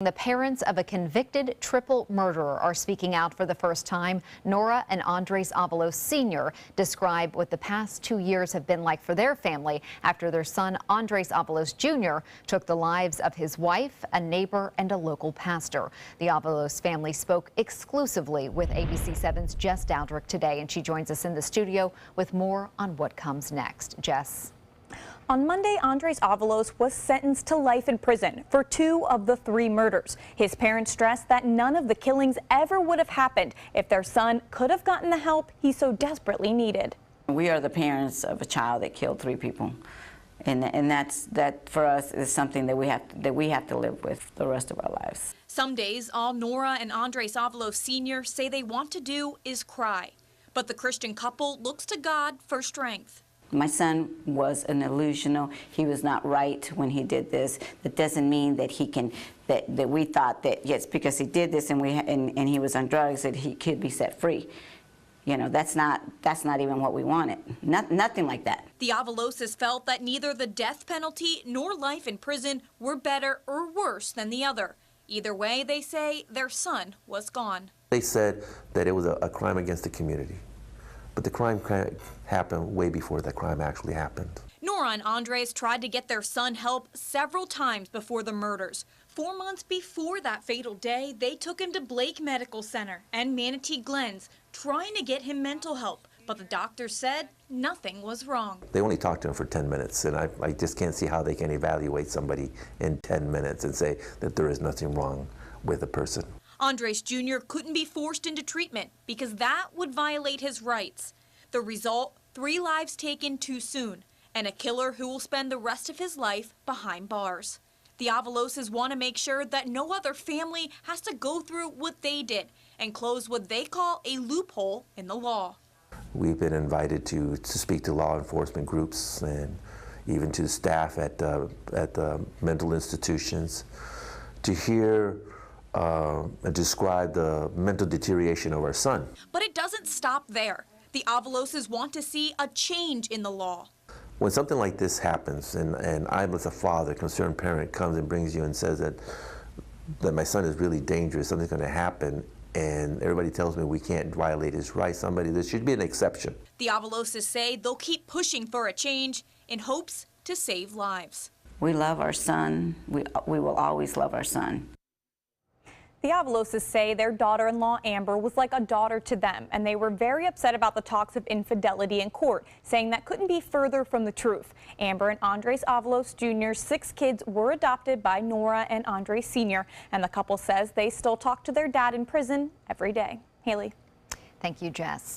The parents of a convicted triple murderer are speaking out for the first time. Nora and Andres Avalos Sr. describe what the past 2 years have been like for their family after their son Andres Avalos Jr. took the lives of his wife, a neighbor, and a local pastor. The Avalos family spoke exclusively with ABC 7's Jess Dowdrick today, and she joins us in the studio with more on what comes next. Jess. On Monday, Andres Avalos was sentenced to life in prison for 2 of the 3 murders. His parents stressed that none of the killings ever would have happened if their son could have gotten the help he so desperately needed. We are the parents of a child that killed 3 people, and that for us is something that we have to live with the rest of our lives. Some days, all Nora and Andres Avalos Sr. say they want to do is cry, but the Christian couple looks to God for strength. My son was an illusional. He was not right when he did this. That doesn't mean that he can, that we thought that, yes, because he did this and he was on drugs, that he could be set free. You know, that's not even what we wanted. Nothing like that. The Avaloses felt that neither the death penalty nor life in prison were better or worse than the other. Either way, they say their son was gone. They said that it was a crime against the community. But the crime happened way before the crime actually happened. Nora and Andres tried to get their son help several times before the murders. 4 months before that fatal day, they took him to Blake Medical Center and Manatee Glens, trying to get him mental help. But the doctors said nothing was wrong. They only talked to him for 10 minutes, and I just can't see how they can evaluate somebody in 10 minutes and say that there is nothing wrong with a person. Andres Jr. couldn't be forced into treatment because that would violate his rights. The result, 3 lives taken too soon, and a killer who will spend the rest of his life behind bars. The Avaloses want to make sure that no other family has to go through what they did and close what they call a loophole in the law. We've been invited to speak to law enforcement groups and even to staff at the mental institutions to hear describe the mental deterioration of our son. But it doesn't stop there. The Avaloses want to see a change in the law. When something like this happens, and I, as a father, concerned parent, comes and brings you and says that my son is really dangerous, something's going to happen, and everybody tells me we can't violate his rights, there should be an exception. The Avaloses say they'll keep pushing for a change in hopes to save lives. We love our son. We will always love our son. The Avaloses say their daughter-in-law Amber was like a daughter to them, and they were very upset about the talks of infidelity in court, saying that couldn't be further from the truth. Amber and Andres Avalos Jr.'s 6 kids were adopted by Nora and Andres Sr., and the couple says they still talk to their dad in prison every day. Haley. Thank you, Jess.